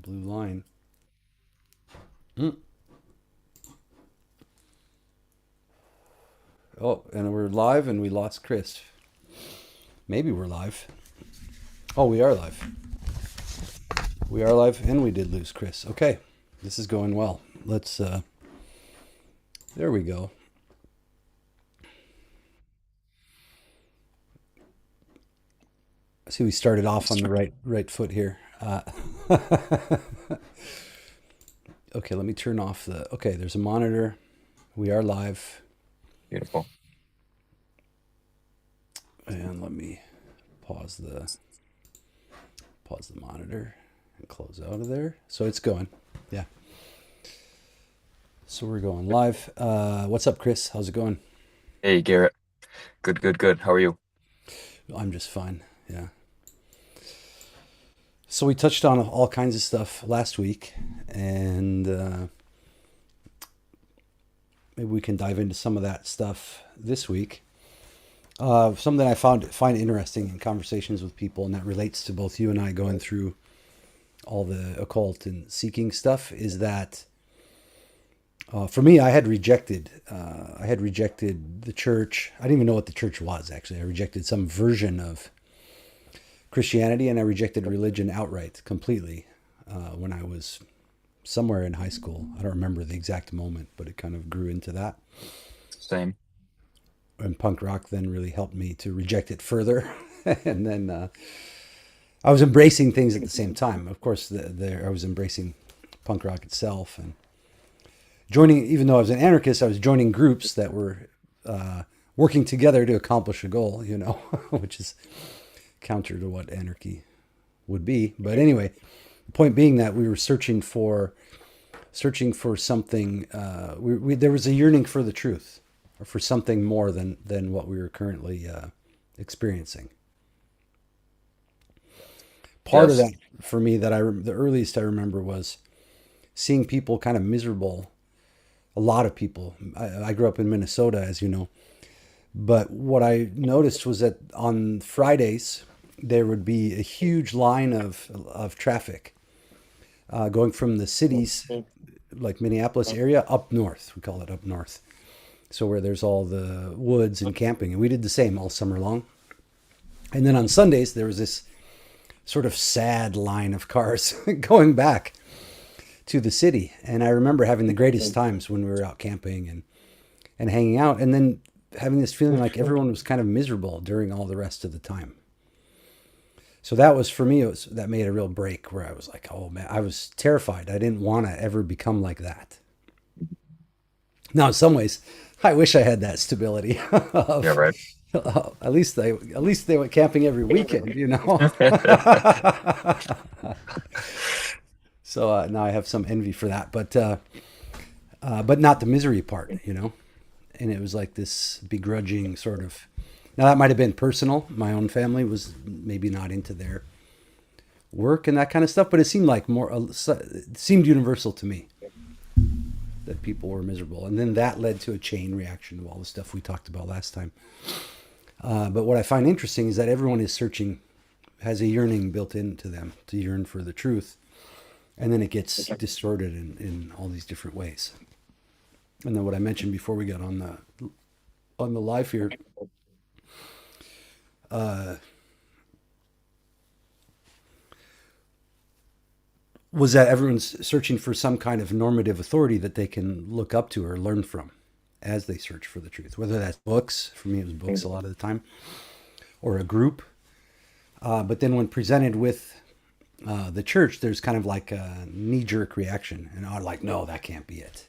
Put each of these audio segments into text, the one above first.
blue line. Mm. Oh, and we're live and we lost Chris. Maybe we're live. Oh, we are live. We are live and we did lose Chris. Okay. This is going well. Let's there we go. See, we started off on the right foot here. Okay, let me turn off the. Okay, there's a monitor. We are live, Beautiful. and let me pause the monitor and close out of there. So it's going. Yeah. So we're going live. What's up, Chris? How's it going? Hey, Garrett. Good, good, good. How are you? I'm just fine. Yeah. So we touched on all kinds of stuff last week, and maybe we can dive into some of that stuff this week. Something I find interesting in conversations with people, and that relates to both you and I going through all the occult and seeking stuff, is that for me, I had rejected the church. I didn't even know what the church was actually. I rejected some version of Christianity, and I rejected religion outright, completely, when I was somewhere in high school. I don't remember the exact moment, but it kind of grew into that. Same. And punk rock then really helped me to reject it further. And then I was embracing things at the same time. Of course, I was embracing punk rock itself and joining. Even though I was an anarchist, I was joining groups that were working together to accomplish a goal. Which is counter to what anarchy would be. But anyway, the point being that we were searching for something. There was a yearning for the truth, or for something more than what we were currently experiencing. Part of Yes. that for me, the earliest I remember, was seeing people kind of miserable. A lot of people. I grew up in Minnesota, as you know. But what I noticed was that on Fridays there would be a huge line of traffic going from the cities, like Minneapolis area, up north. We call it up north. So where there's all the woods and camping, and we did the same all summer long. And then on Sundays there was this sort of sad line of cars going back to the city. And I remember having the greatest times when we were out camping and hanging out, and then having this feeling like everyone was kind of miserable during all the rest of the time. So that was for me. That made a real break where I was like, oh man, I was terrified. I didn't want to ever become like that. Now, in some ways, I wish I had that stability Yeah, of right. at least they went camping every weekend. So now I have some envy for that, but not the misery part. And it was like this begrudging sort of. Now that might have been personal. My own family was maybe not into their work and that kind of stuff, but it seemed like it seemed universal to me that people were miserable, and then that led to a chain reaction to all the stuff we talked about last time. But what I find interesting is that everyone is searching, has a yearning built into them to yearn for the truth, and then it gets distorted in all these different ways. And then what I mentioned before we got on the live here, was that everyone's searching for some kind of normative authority that they can look up to or learn from as they search for the truth. Whether that's books, for me it was books a lot of the time, or a group. But then when presented with the church, there's kind of like a knee-jerk reaction, and I'm like, no, that can't be it.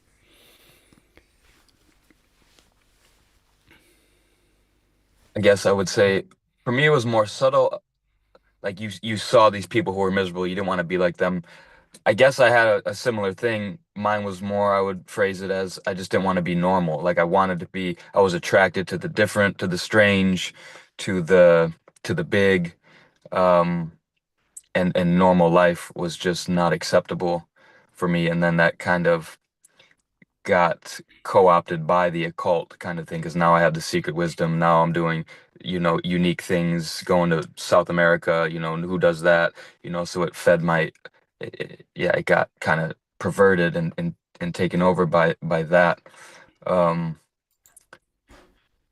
I guess I would say for me it was more subtle. Like you saw these people who were miserable. You didn't want to be like them. I guess I had a similar thing. Mine was more, I would phrase it as I just didn't want to be normal. Like I was attracted to the different, to the strange, to the big, um, and normal life was just not acceptable for me. And then that kind of got co-opted by the occult kind of thing because now I have the secret wisdom. Now I'm doing, unique things, going to South America, who does that, so yeah, it got kind of perverted and taken over by that. Um,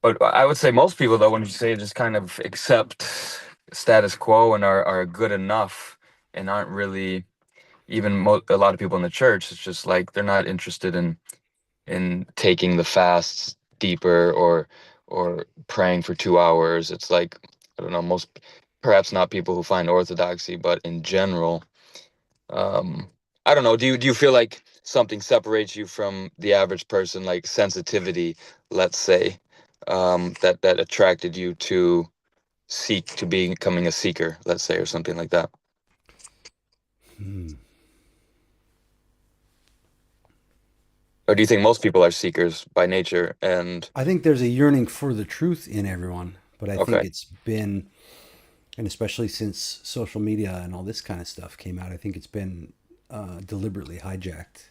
but I would say most people, though, when you say just kind of accept status quo and are good enough and aren't really even a lot of people in the church, it's just like they're not interested in taking the fasts deeper or praying for 2 hours. It's like, I don't know, most perhaps not people who find orthodoxy, but in general, um, I don't know. Do you feel like something separates you from the average person, like sensitivity, let's say, that attracted you to seek to becoming a seeker, let's say, or something like that? Hmm. Or do you think most people are seekers by nature? And I think there's a yearning for the truth in everyone, but I think okay, it's been, and especially since social media and all this kind of stuff came out, I think it's been deliberately hijacked.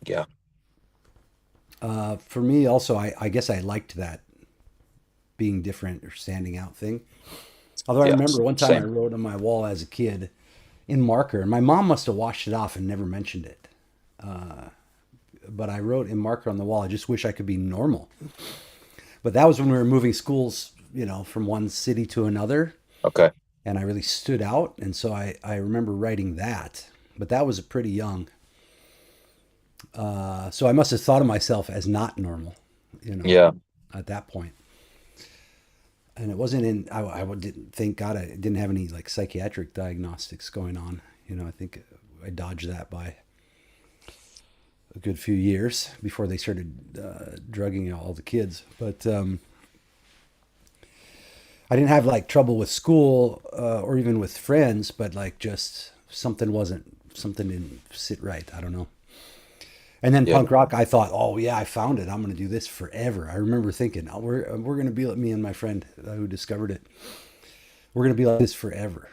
yeah, For me, also, I guess I liked that being different or standing out thing. Although I yeah, remember one time I same. wrote on my wall as a kid in marker, and my mom must have washed it off and never mentioned it. But I wrote in marker on the wall, I just wish I could be normal. But that was when we were moving schools, from one city to another. Okay. And I really stood out. And so I remember writing that. But that was pretty young. So I must have thought of myself as not normal, you know, Yeah. at that point. And it wasn't in, I didn't, thank God I didn't have any like psychiatric diagnostics going on. I think I dodged that by a good few years before they started drugging all the kids. But I didn't have like trouble with school or even with friends, but like just something didn't sit right. I don't know. And then Yeah. punk rock, I thought, oh yeah, I found it. I'm going to do this forever. I remember thinking, oh, we're going to be like me and my friend who discovered it. We're going to be like this forever.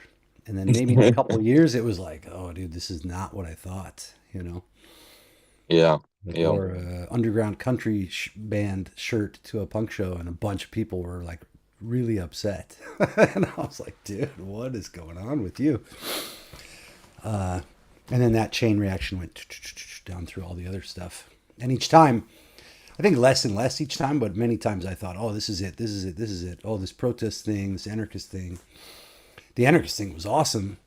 And then maybe in a couple of years, it was like, oh, dude, this is not what I thought. Yeah. Like Yeah. wore a underground country band shirt to a punk show, and a bunch of people were like really upset. And I was like, dude, what is going on with you? And then that chain reaction went down through all the other stuff. And each time, I think less and less each time, but many times I thought, oh, this is it, this is it, this is it. Oh, this protest thing, this anarchist thing. The anarchist thing was awesome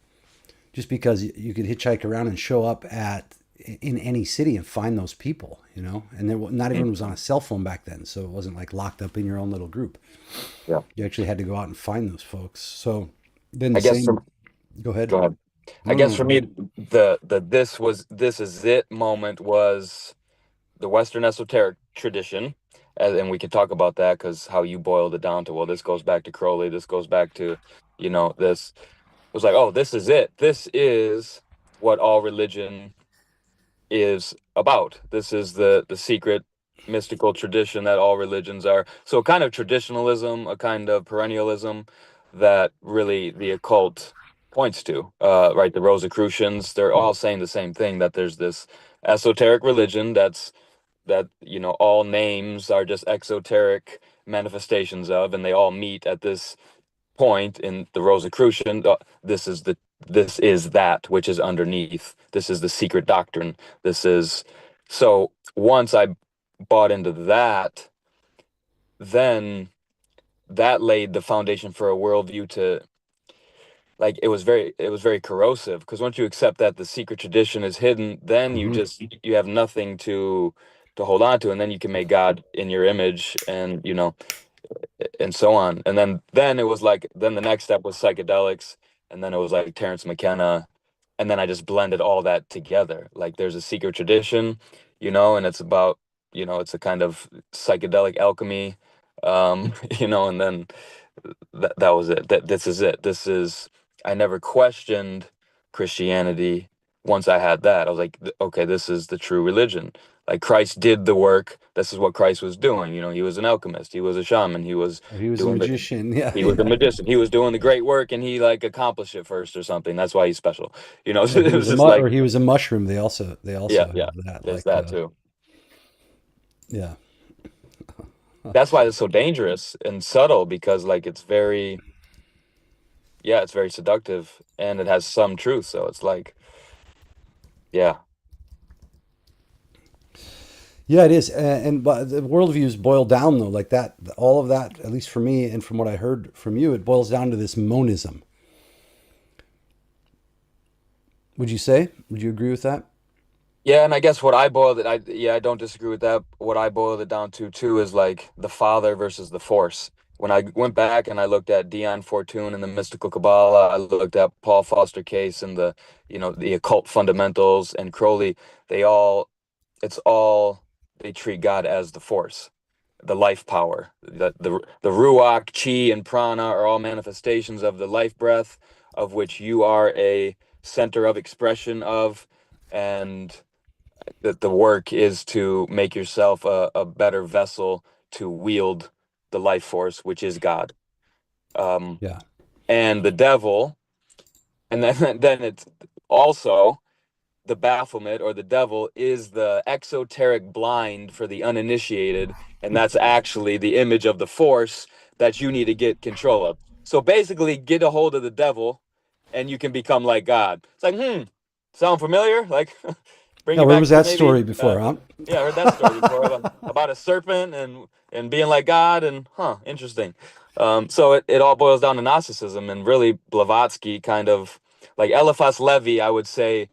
just because you could hitchhike around and show up in any city and find those people, And not Mm. everyone was on a cell phone back then, so it wasn't like locked up in your own little group. Yeah. You actually had to go out and find those folks. So then I the guess same. for Go ahead. Go ahead. I No, guess no, for go me, ahead. the this is it moment was the Western esoteric tradition, and we can talk about that because how you boiled it down to, well, this goes back to Crowley, this goes back to, this. It was like, oh, this is it. This is what all religion is about. This is the secret mystical tradition that all religions are. So a kind of traditionalism, a kind of perennialism that really the occult points to. Right, the Rosicrucians, they're all saying the same thing, that there's this esoteric religion that all names are just exoteric manifestations of, and they all meet at this point in the Rosicrucian. This is that which is underneath. This is the secret doctrine. This is so. Once I bought into that, then that laid the foundation for a worldview to, like, it was very corrosive, because once you accept that the secret tradition is hidden, then you Hmm. just you have nothing to hold on to, and then you can make God in your image, and so on. And then it was like, then the next step was psychedelics, and then it was like Terrence McKenna, and then I just blended all that together. Like, there's a secret tradition, and it's about, it's a kind of psychedelic alchemy, and then that was it. This is it. I never questioned Christianity. Once I had that, I was like, okay, this is the true religion. Like, Christ did the work. This is what Christ was doing. He was an alchemist. He was a shaman. He was He was a doing the magician. Yeah, he was a yeah, magician. He was doing the great work, and he like accomplished it first or something. That's why he's special. or It was just like, or he was a mushroom. They also yeah, yeah. have that. There's Like, that too. yeah, That's why it's so dangerous and subtle, because like it's very yeah, it's very seductive and it has some truth. So it's like, yeah, Yeah, it is, and but the worldviews boil down though like that. All of that, at least for me, and from what I heard from you, it boils down to this monism. Would you say? Would you agree with that? yeah. And I guess what I boiled it, I don't disagree with that. What I boiled it down to too is like the Father versus the Force. When I went back and I looked at Dion Fortune and the mystical Kabbalah, I looked at Paul Foster Case and the occult fundamentals and Crowley. They all, it's all they treat God as the Force, the life power. The ruach, chi, and prana are all manifestations of the life breath, of which you are a center of expression of, and that the work is to make yourself a better vessel to wield the life force, which is God. Um, Yeah. and the devil, and then then it's also the Baphomet or the devil is the exoteric blind for the uninitiated, and that's actually the image of the force that you need to get control of. So basically, get a hold of the devil, and you can become like God. It's like, sound familiar? Like, bring Yeah. you Where back was to that maybe, story before, huh? yeah, I heard that story before about a serpent and being like God, and interesting. So it all boils down to Gnosticism, and really Blavatsky kind of like Eliphas Levi, I would say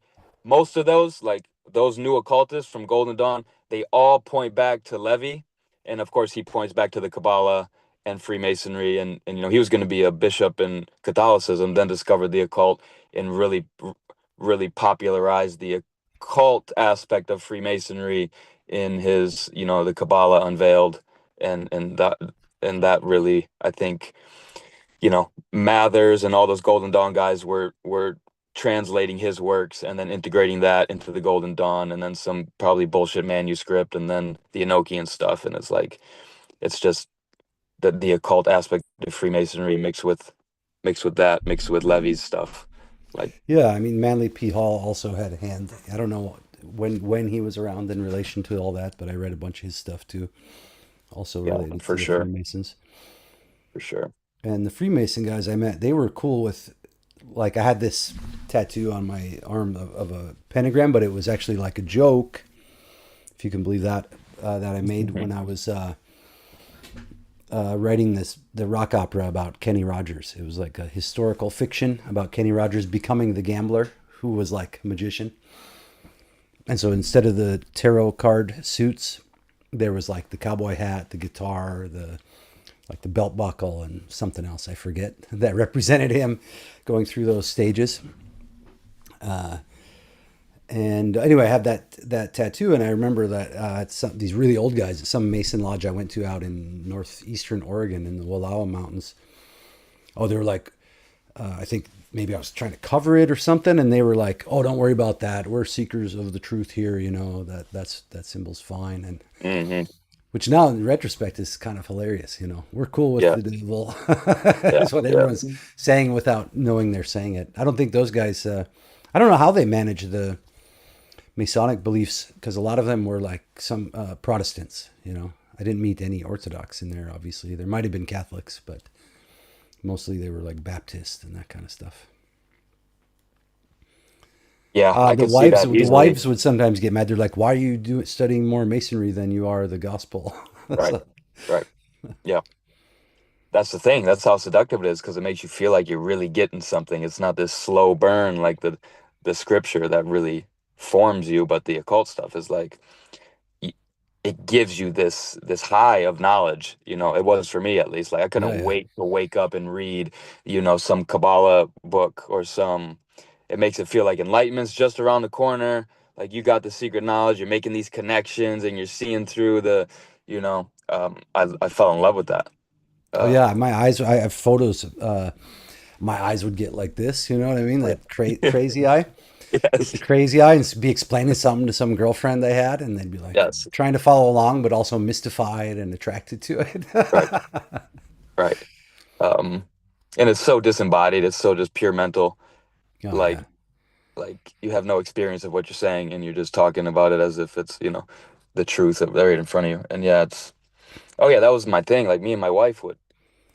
most of those, like those new occultists from Golden Dawn, they all point back to Levi, and of course he points back to the Kabbalah and Freemasonry, and he was going to be a bishop in Catholicism, then discovered the occult and really popularized the occult aspect of Freemasonry in his, the Kabbalah unveiled, and that really, I think, Mathers and all those Golden Dawn guys were translating his works and then integrating that into the Golden Dawn, and then some probably bullshit manuscript, and then the Enochian stuff, and it's like it's just the occult aspect of Freemasonry mixed with Levy's stuff. Like, Yeah. I mean, Manly P. Hall also had a hand. I don't know when he was around in relation to all that, but I read a bunch of his stuff too, also yeah, related to for the sure, Freemasons. for sure. And the Freemason guys I met, they were cool with, like, I had this tattoo on my arm of a pentagram, but it was actually like a joke, if you can believe that, that I made when I was writing the rock opera about Kenny Rogers. It was like a historical fiction about Kenny Rogers becoming the gambler who was like a magician. And so instead of the tarot card suits, there was like the cowboy hat, the guitar, the belt buckle, and something else I forget that represented him going through those stages. And anyway, I have that tattoo, and I remember that these really old guys at some Mason lodge I went to out in northeastern Oregon in the Wallowa Mountains. Oh, they were like, I think maybe I was trying to cover it or something, and they were like, "Oh, don't worry about that. We're seekers of the truth here. That symbol's fine." And Hmm. which now in retrospect is kind of hilarious. We're cool with Yeah, the devil. yeah, That's what yeah. everyone's saying without knowing they're saying it. I don't think those guys. I don't know how they manage the Masonic beliefs because a lot of them were like some Protestants. I didn't meet any Orthodox in there. Obviously, there might have been Catholics, but mostly they were like Baptist and that kind of stuff. Yeah, I The could see wives, that the easily. wives would sometimes get mad. They're like, "Why are you studying more Masonry than you are the gospel?" Right, So, right. Yeah. That's the thing. That's how seductive it is because it makes you feel like you're really getting something. It's not this slow burn like the scripture that really forms you, but the occult stuff is like y- it gives you this high of knowledge. It was for me at least. Like I yeah, couldn't yeah. wait to wake up and read, some Kabbalah book or some. It makes it feel like enlightenment's just around the corner. Like you got the secret knowledge. You're making these connections and you're seeing through I fell in love with that. Oh Uh, yeah, my eyes. I have photos. My eyes would get like this. You know what I mean? That crazy eye. Get the Yes. crazy eye and be explaining something to some girlfriend they had, and they'd be like Yes. trying to follow along, but also mystified and attracted to it. Right. Right. Um, and it's so disembodied. It's so just pure mental. Oh Like, yeah. like you have no experience of what you're saying, and you're just talking about it as if it's, the truth of right in front of you. And yeah, oh yeah, that was my thing. Like me and my wife would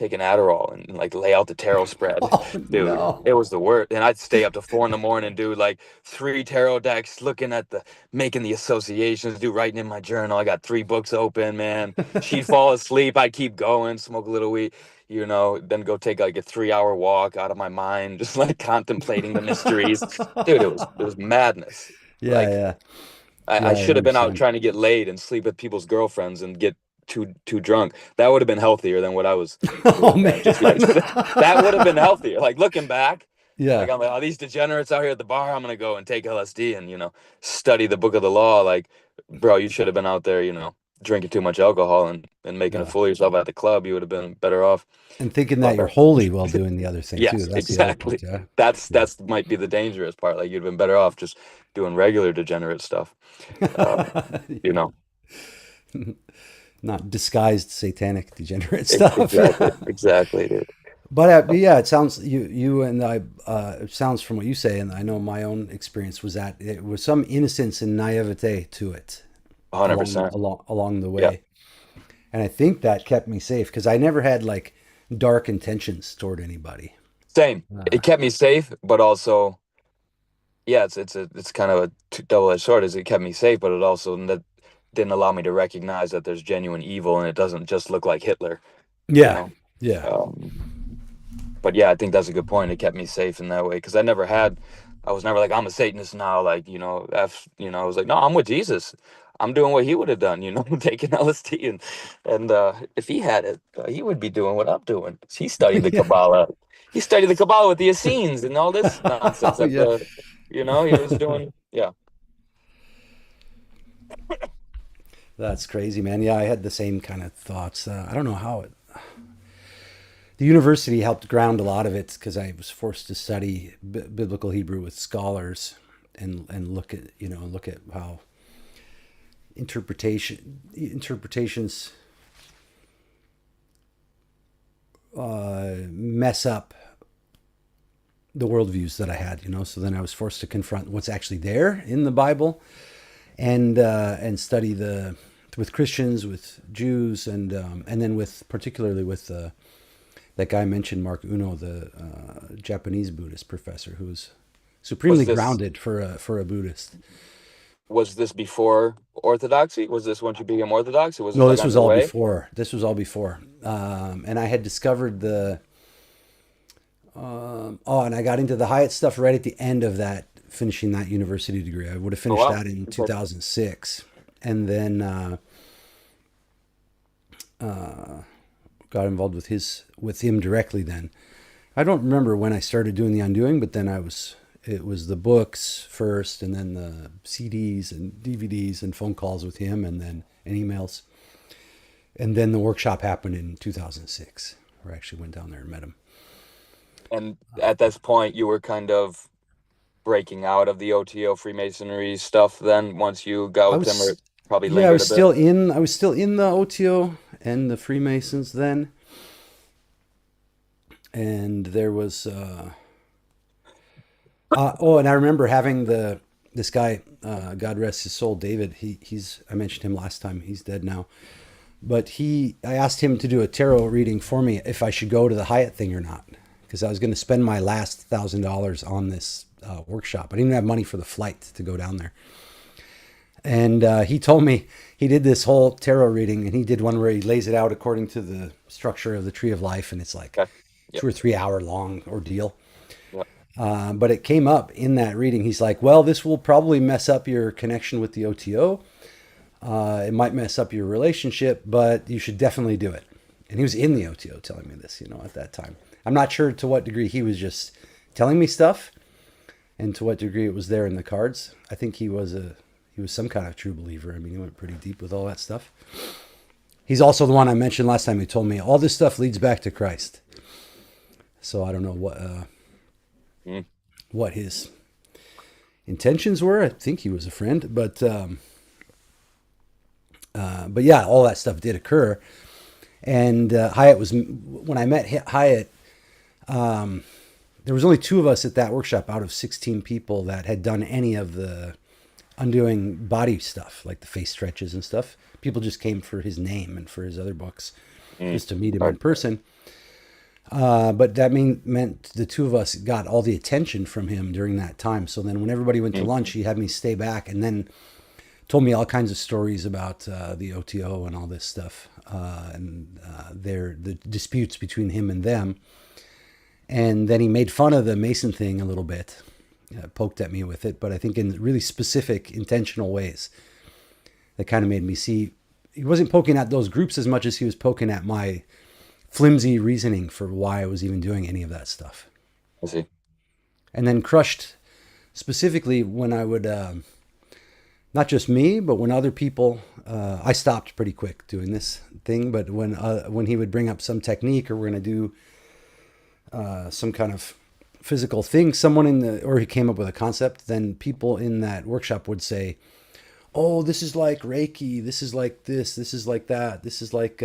take an Adderall and like lay out the tarot spread. Oh Dude, no. it was the worst. And I'd stay up to 4 in the morning, do like 3 tarot decks, looking at the, making the associations, do writing in my journal. I got 3 books open, man. She'd fall asleep. I'd keep going, smoke a little weed, then go take like a 3 hour walk out of my mind, just like contemplating the mysteries. Dude, it was madness. Yeah, Like yeah. I Yeah, I should have been out understand. trying to get laid and sleep with people's girlfriends and get too drunk. That would have been healthier than what I was Oh doing, man. man. Just like that would have been healthier. Like looking back, Yeah. like I'm like, oh, these degenerates out here at the bar, I'm gonna go and take LSD and study the book of the law. Like, bro, you should have been out there, drinking too much alcohol and making a Yeah. fool of yourself at the club. You would have been better off. And thinking that But you're holy while doing the other thing too. yes, That's the other part, exactly. yeah. That's might be the dangerous part. Like you'd have been better off just doing regular degenerate stuff. Uh, you know. Not disguised satanic degenerate stuff. Exactly, dude. But yeah, it sounds you and I. It sounds from what you say, and I know my own experience was that it was some innocence and naivete to it 100%. along the Yeah, way, and I think that kept me safe because I never had like dark intentions toward anybody. same. Uh, It kept me safe, but also, yeah, it's kind of a double-edged sword. Is it kept me safe, but it also didn't allow me to recognize that there's genuine evil and it doesn't just look like Hitler, you yeah, know. yeah, Um, but yeah, I think that's a good point. It kept me safe in that way because I was never like I'm a Satanist now. Like I was like, no, I'm with Jesus. I'm doing what he would have done. Taking LSD and if he had it, he would be doing what I'm doing. He studied the yeah. Kabbalah. He studied the Kabbalah with the Essenes and all this nonsense Oh that yeah, he was doing. Yeah, that's crazy, man. Yeah, I had the same kind of thoughts. I don't know how it. The university helped ground a lot of it because I was forced to study biblical Hebrew with scholars and look at how interpretations mess up the worldviews that I had. So then I was forced to confront what's actually there in the Bible and study the with Christians, with Jews, and then with particularly with that guy I mentioned, Mark Uno, the Japanese Buddhist professor, who's was supremely this grounded for a Buddhist. was this before Orthodoxy? Was this once you became Orthodox, or was this No, like this on was your all way? before. This was all before, and I had discovered the. And I got into the Hyatt stuff right at the end of that, finishing that university degree. I would have Oh finished wow. that in Okay. 2006, and then got involved with him directly. Then I don't remember when I started doing the undoing, but then it was the books first, and then the CDs and DVDs and phone calls with him, and emails, and then the workshop happened in 2006, where I actually went down there and met him. And at this point, you were kind of breaking out of the OTO Freemasonry stuff then once you got I with them, or was, it probably yeah, lingered a bit? I was still in the OTO and the Freemasons then, and there was, and I remember having this guy, God rest his soul, David. I mentioned him last time. He's dead now, but I asked him to do a tarot reading for me if I should go to the Hyatt thing or not, because I was going to spend my last $1,000 on this workshop. I didn't even have money for the flight to go down there. And he told me he did this whole tarot reading, and he did one where he lays it out according to the structure of the tree of life, and it's like Okay. Yep. 2 or 3 hour long ordeal. Yep. But it came up in that reading. He's like, well, this will probably mess up your connection with the OTO. It might mess up your relationship, but you should definitely do it. And he was in the OTO telling me this, at that time. I'm not sure to what degree he was just telling me stuff and to what degree it was there in the cards. I think he was some kind of true believer. I mean, he went pretty deep with all that stuff. He's also the one I mentioned last time who told me all this stuff leads back to Christ. So I don't know Mm. what his intentions were. I think he was a friend, but yeah, all that stuff did occur. And Hyatt was when I met Hyatt. There was only 2 of us at that workshop out of 16 people that had done any of the undoing body stuff, like the face stretches and stuff. People just came for his name and for his other books, Mm. just to meet him in Right. person. But that meant the two of us got all the attention from him during that time. So then when everybody went to Mm. lunch, he had me stay back and then told me all kinds of stories about the OTO and all this stuff, and the disputes between him and them. And then he made fun of the Mason thing a little bit, poked at me with it, but I think in really specific, intentional ways that kind of made me see he wasn't poking at those groups as much as he was poking at my flimsy reasoning for why I was even doing any of that stuff. I see. And then crushed specifically when I would, not just me, but when other people, I stopped pretty quick doing this thing. But when he would bring up some technique or we're going to do some kind of physical thing, or he came up with a concept, then people in that workshop would say, "Oh, this is like Reiki. This is like this. This is like that. This is like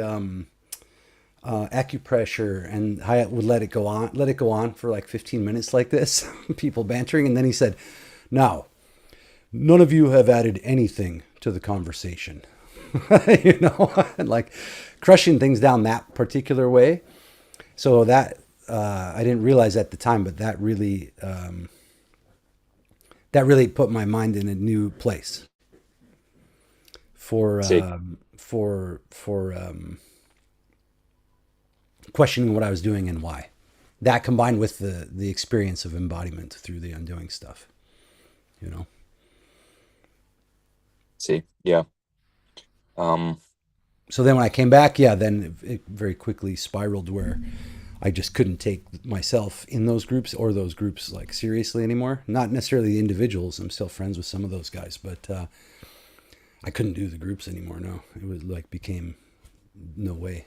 acupressure," and I would let it go on for like 15 minutes like this, people bantering, and then he said, "Now, none of you have added anything to the conversation," and like crushing things down that particular way. So that I didn't realize at the time, but that really put my mind in a new place for See. questioning what I was doing and why. That combined with the experience of embodiment through the undoing stuff, you know. See. Yeah. Um, So then when I came back, yeah, then it very quickly spiraled where I just couldn't take myself in those groups or those groups like seriously anymore. Not necessarily the individuals. I'm still friends with some of those guys, but I couldn't do the groups anymore. No, it was like became no way.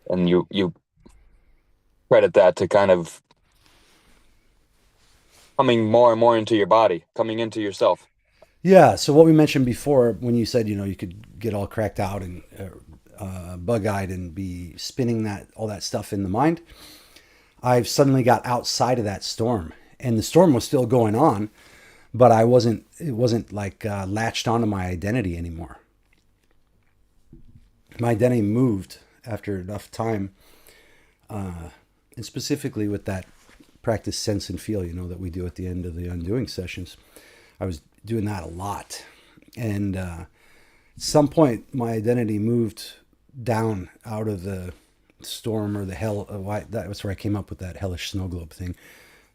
and you credit that to kind of coming more and more into your body, coming into yourself. Yeah. So what we mentioned before, when you said you could get all cracked out and bug-eyed and be spinning that all that stuff in the mind, I've suddenly got outside of that storm, and the storm was still going on, but I wasn't. It wasn't like latched onto my identity anymore. My identity moved after enough time, and specifically with that practice sense and feel, that we do at the end of the undoing sessions. I was doing that a lot, and at some point, my identity moved down out of the storm or the hell. That was where I came up with that hellish snow globe thing,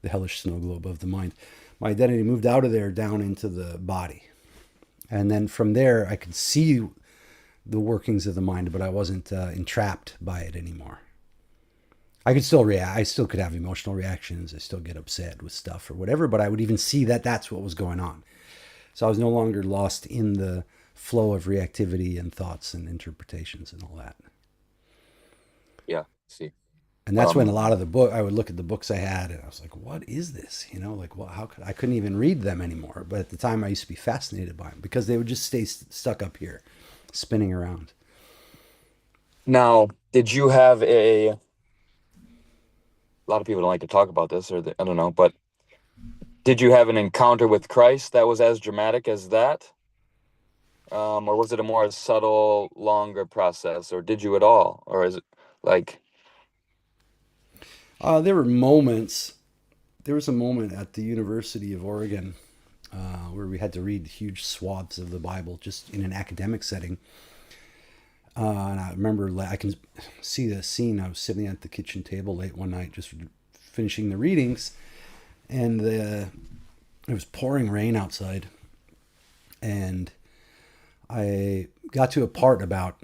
the hellish snow globe of the mind. My identity moved out of there down into the body, and then from there, I could see the workings of the mind, but I wasn't entrapped by it anymore. I could still react. I still could have emotional reactions. I still get upset with stuff or whatever, but I would even see that that's what was going on. So I was no longer lost in the flow of reactivity and thoughts and interpretations and all that. Yeah. See. And that's when a Um, lot of the book, I would look at the books I had and I was like, what is this? Like, well, I couldn't even read them anymore. But at the time I used to be fascinated by them because they would just stay stuck up here, spinning around. Now, did you have a lot of people don't like to talk about this, I don't know, but did you have an encounter with Christ that was as dramatic as that? Or was it a more subtle, longer process, or did you at all? Or is it like, There were moments. There was a moment at the University of Oregon where we had to read huge swaths of the Bible just in an academic setting. And I remember I can see the scene. I was sitting at the kitchen table late one night, just finishing the readings, and it was pouring rain outside. And I got to a part about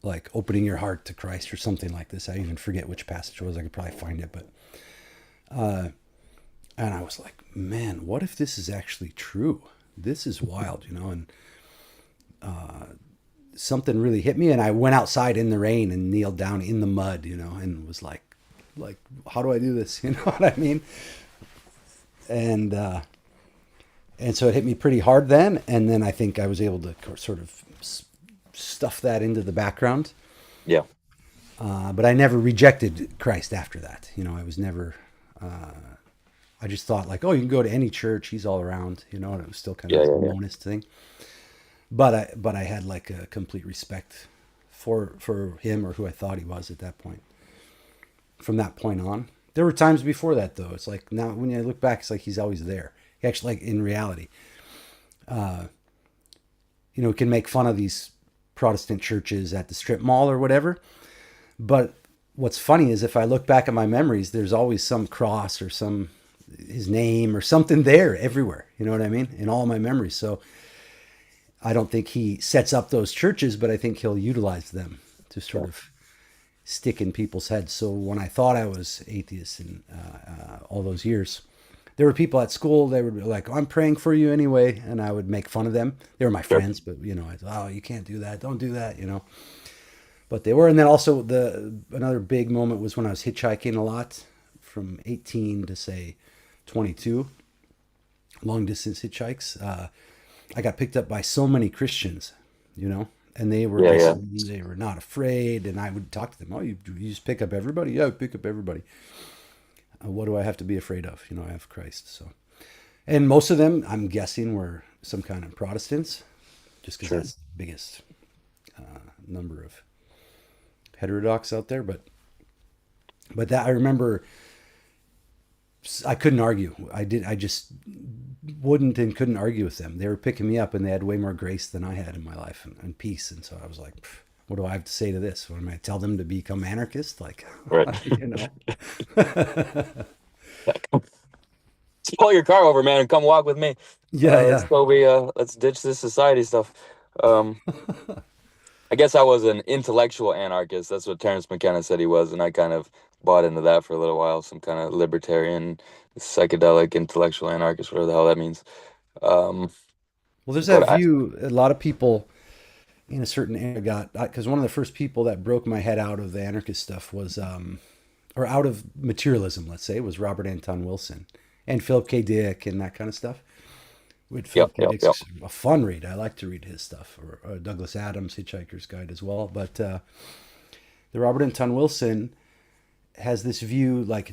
like opening your heart to Christ or something like this. I even forget which passage it was. I could probably find it, but and I was like, man, what if this is actually true? This is wild, and something really hit me, and I went outside in the rain and kneeled down in the mud, and was like, how do I do this? You know what I mean? And so it hit me pretty hard then, and then I think I was able to sort of stuff that into the background. yeah, But I never rejected Christ after that. I was never. I just thought like, oh, you can go to any church; he's all around. And it was still kind yeah, of yeah, a yeah. monist thing. but I had like a complete respect for him, or who I thought he was at that point. From that point on, there were times before that though. It's like now when I look back, it's like he's always there. He actually, like in reality, can make fun of these Protestant churches at the strip mall or whatever. But what's funny is if I look back at my memories, there's always some cross or some his name or something there everywhere. You know what I mean? In all my memories. So I don't think he sets up those churches, but I think he'll utilize them to sort of stick in people's heads. So when I thought I was atheist in all those years, there were people at school. They were like, "I'm praying for you anyway," and I would make fun of them. They were my Sure. friends, but I thought, "Oh, you can't do that. Don't do that," But they were. And then also the another big moment was when I was hitchhiking a lot, from 18 to say 22, long distance hitchhikes. I got picked up by so many Christians, and they were Yeah, yeah. basically, they were not afraid. And I would talk to them. "Oh, you just pick up everybody?" "Yeah, I pick up everybody." What do I have to be afraid of? I have Christ. So, and most of them, I'm guessing, were some kind of Protestants, just because Sure. that's the biggest number of heterodox out there. But that I remember, I couldn't argue. I just wouldn't and couldn't argue with them. They were picking me up, and they had way more grace than I had in my life, and peace. And so I was like, what do I have to say to this? What am I tell them to become anarchist? Like, Right. you know? Pull your car over, man, and come walk with me. Yeah, Let's yeah. go. Let's ditch this society stuff. Um, I guess I was an intellectual anarchist. That's what Terence McKenna said he was, and I kind of bought into that for a little while. Some kind of libertarian, psychedelic, intellectual anarchist, whatever the hell that means. Um, Well, there's that but I, view. A lot of people in a certain era got, because one of the first people that broke my head out of the anarchist stuff was, or out of materialism, let's say, was Robert Anton Wilson and Philip K. Dick and that kind of stuff. With yep, Philip K. yep, yep. Dick's a fun read. I like to read his stuff, or Douglas Adams' Hitchhiker's Guide as well. But the Robert Anton Wilson has this view, like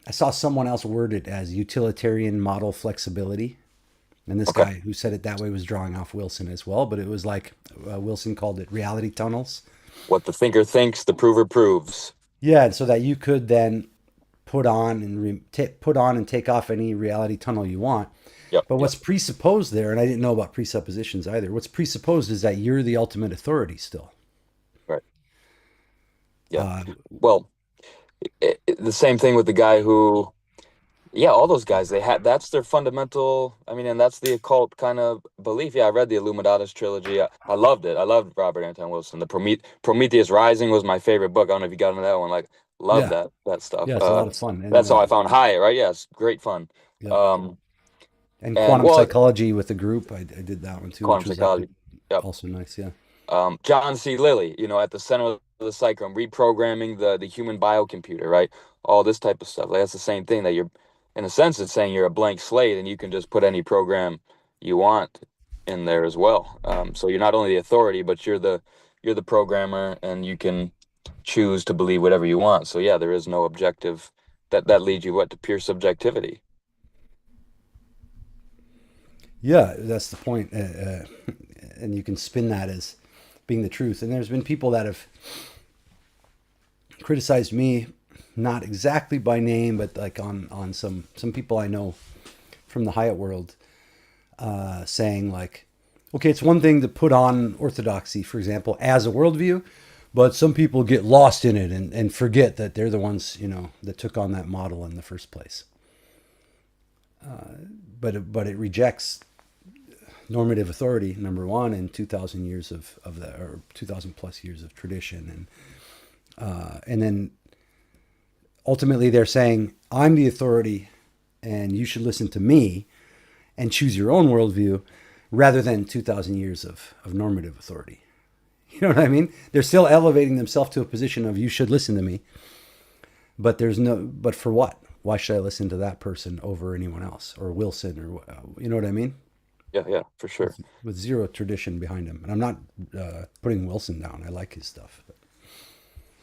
I saw someone else word it as utilitarian model flexibility. And this Okay. guy who said it that way was drawing off Wilson as well, but it was like Wilson called it reality tunnels. What the thinker thinks, the prover proves. Yeah, and so that you could then put on and take off any reality tunnel you want. Yep, But yep. what's presupposed there, and I didn't know about presuppositions either. What's presupposed is that you're the ultimate authority still. Right. Yeah. Uh, Well, the same thing with the guy who, yeah, all those guys, they had that's their fundamental. I mean, and that's the occult kind of belief. Yeah, I read the Illuminatus trilogy. I loved it. I loved Robert Anton Wilson. The Prometheus Rising was my favorite book. I don't know if you got into that one. Like, love yeah, that stuff. yeah, it's a lot of fun, and That's how I found High. Right? Yes, great fun. yeah, Um, and and quantum well, psychology with the group. I did that one too, quantum which was psychology. Yep. also nice. Yeah, John C. Lilly, at the center of the cycle, reprogramming the human biocomputer, right? All this type of stuff. Like that's the same thing that you're, in a sense, it's saying you're a blank slate and you can just put any program you want in there as well. So you're not only the authority, but you're the programmer, and you can choose to believe whatever you want. So yeah, there is no objective that leads you what to pure subjectivity. yeah, that's the point. And you can spin that as being the truth. And there's been people that have criticized me, not exactly by name, but like on some people I know from the Hyatt world, saying like, okay, it's one thing to put on Orthodoxy, for example, as a worldview, but some people get lost in it and forget that they're the ones that took on that model in the first place. But it rejects normative authority, number one, and 2,000 years of the, or 2,000 plus years of tradition, and then ultimately they're saying I'm the authority, and you should listen to me, and choose your own worldview, rather than 2,000 years of normative authority. You know what I mean? They're still elevating themselves to a position of you should listen to me, but for what? Why should I listen to that person over anyone else, or Wilson, or you know what I mean? Yeah, yeah, for sure. With zero tradition behind him. And I'm not putting Wilson down. I like his stuff. But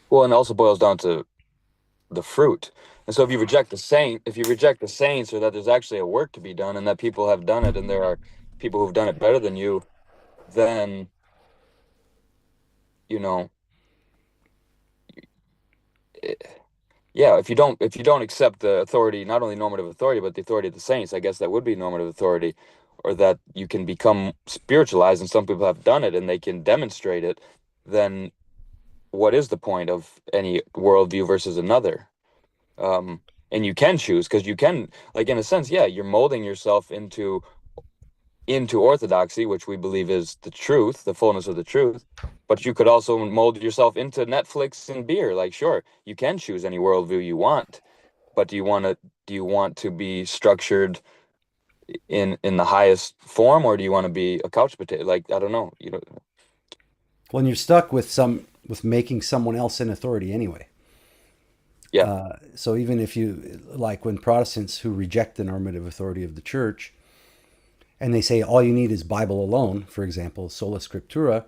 Well, and it also boils down to the fruit. And so if you reject the saints, or that there's actually a work to be done and that people have done it and there are people who've done it better than you, then, you know, it, yeah, if you don't accept the authority, not only normative authority, but the authority of the saints, I guess that would be normative authority, or that you can become spiritualized, and some people have done it and they can demonstrate it, then what is the point of any worldview versus another? Um, and you can choose because you can, like in a sense, yeah, you're molding yourself into orthodoxy, which we believe is the truth, the fullness of the truth. But you could also mold yourself into Netflix and beer. Like, sure, you can choose any worldview you want, but do you want to be structured in the highest form, or do you want to be a couch potato? Like, I don't know. You know, When you're stuck with with making someone else an authority anyway. yeah, So even if you like when Protestants who reject the normative authority of the church and they say all you need is Bible alone, for example, sola scriptura,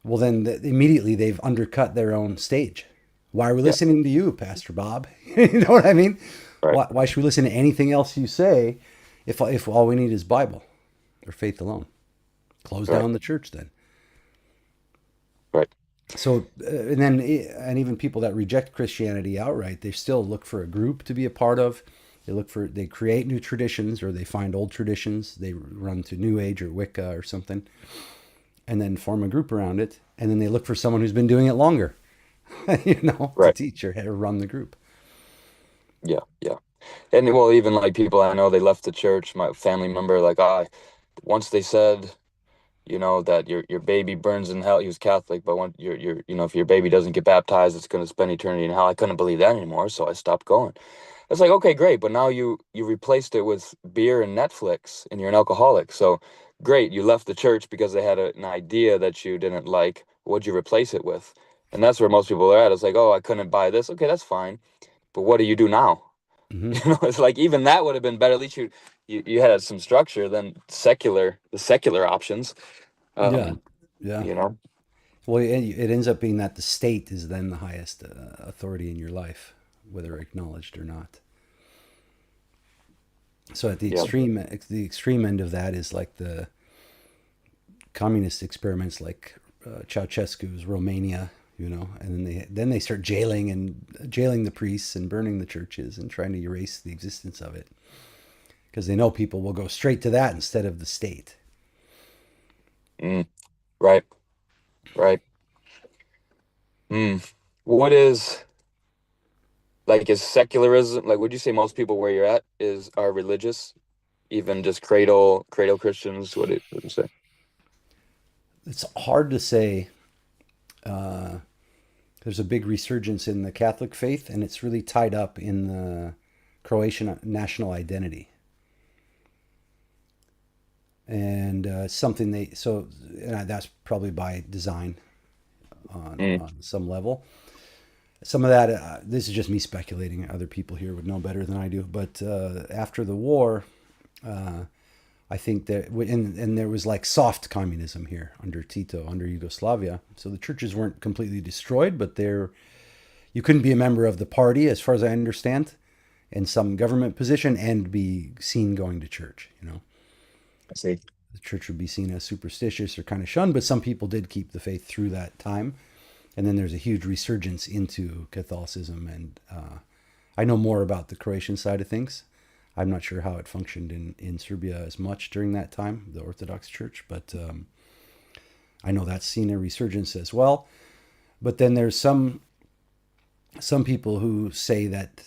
well then immediately they've undercut their own stage. Why are we yeah, listening to you, Pastor Bob? You know what I mean? right, Why should we listen to anything else you say if all we need is Bible or faith alone? Close right, down the church then. right. So and even people that reject Christianity outright, they still look for a group to be a part of. They create new traditions or they find old traditions. They run to New Age or Wicca or something, and then form a group around it. And then they look for someone who's been doing it longer, to Right. teach or run the group. Yeah, yeah. And well, even like people I know, they left the church. My family member, like, once they said, that your baby burns in hell. He was Catholic, but when if your baby doesn't get baptized, it's going to spend eternity in hell. I couldn't believe that anymore, so I stopped going. It's like, okay, great, but now you replaced it with beer and Netflix, and you're an alcoholic. So great, you left the church because they had an idea that you didn't like. What'd you replace it with? And that's where most people are at. It's like, oh, I couldn't buy this. Okay, that's fine, but what do you do now? Hmm. It's like even that would have been better. At least you had some structure than the secular options. Yeah, Um, yeah. you know, Well, it ends up being that the state is then the highest authority in your life, whether acknowledged or not. So at yeah, the extreme end of that is like the communist experiments, like Ceausescu's Romania, and then they start jailing the priests and burning the churches and trying to erase the existence of it because they know people will go straight to that instead of the state. mm, right, right. Mm. What is like is secularism? Like, would you say most people where you're at are religious? Even just cradle Christians? What do you say? It's hard to say. Uh, there's a big resurgence in the Catholic faith, and it's really tied up in the Croatian national identity. And something they so and that's probably by design Mm, on some level. Some of that, this is just me speculating. Other people here would know better than I do. But after the war, uh, I think that, and there was like soft communism here under Tito, under Yugoslavia. So the churches weren't completely destroyed, but you couldn't be a member of the party, as far as I understand, in some government position and be seen going to church. I see. The church would be seen as superstitious or kind of shunned, but some people did keep the faith through that time. And then there's a huge resurgence into Catholicism. And I know more about the Croatian side of things. I'm not sure how it functioned in Serbia as much during that time, the Orthodox Church, but I know that's seen a resurgence as well. But then there's some people who say that,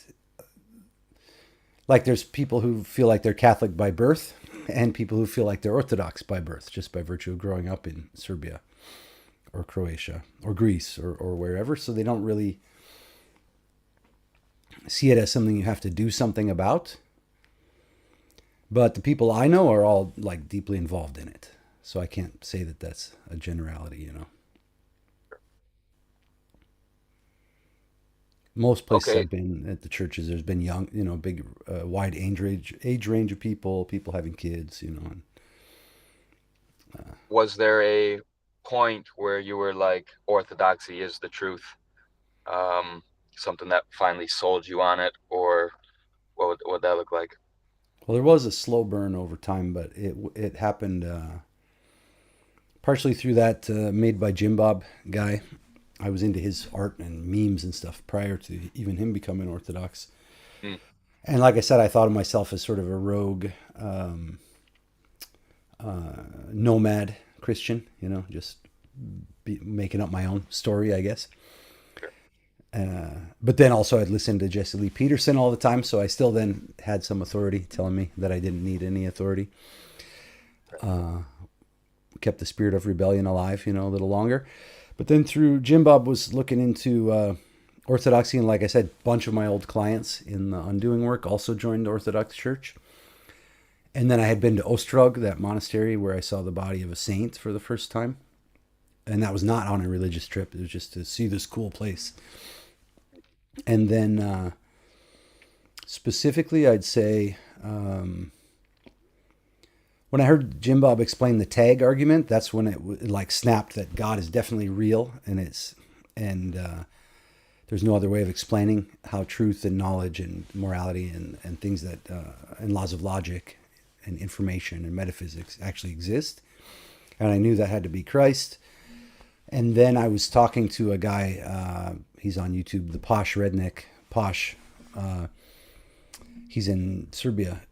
like, there's people who feel like they're Catholic by birth, and people who feel like they're Orthodox by birth, just by virtue of growing up in Serbia or Croatia or Greece or wherever. So they don't really see it as something you have to do something about. But the people I know are all like deeply involved in it. So I can't say that that's a generality. Most places Okay. I've been at the churches, there's been young, big, wide age range of people having kids, and Was there a point where you were like, orthodoxy is the truth? Um, Something that finally sold you on it, or what would that look like? well, there was a slow burn over time, but it happened partially through that Made by Jim Bob guy. I was into his art and memes and stuff prior to even him becoming Orthodox. Mm. And like I said, I thought of myself as sort of a rogue nomad Christian, just making up my own story, I guess. Sure. But then also I'd listen to Jesse Lee Peterson all the time, so I still then had some authority telling me that I didn't need any authority. Kept the spirit of rebellion alive, a little longer. But then through Jim Bob was looking into Orthodoxy, and like I said, a bunch of my old clients in the undoing work also joined the Orthodox Church. And then I had been to Ostrog, that monastery where I saw the body of a saint for the first time. And that was not on a religious trip. It was just to see this cool place. And then specifically, I'd say when I heard Jim Bob explain the tag argument, that's when it like snapped that God is definitely real, and there's no other way of explaining how truth and knowledge and morality and things that and laws of logic and information and metaphysics actually exist. And I knew that had to be Christ. And then I was talking to a guy, he's on YouTube, the Posh Redneck, Posh. He's in Serbia.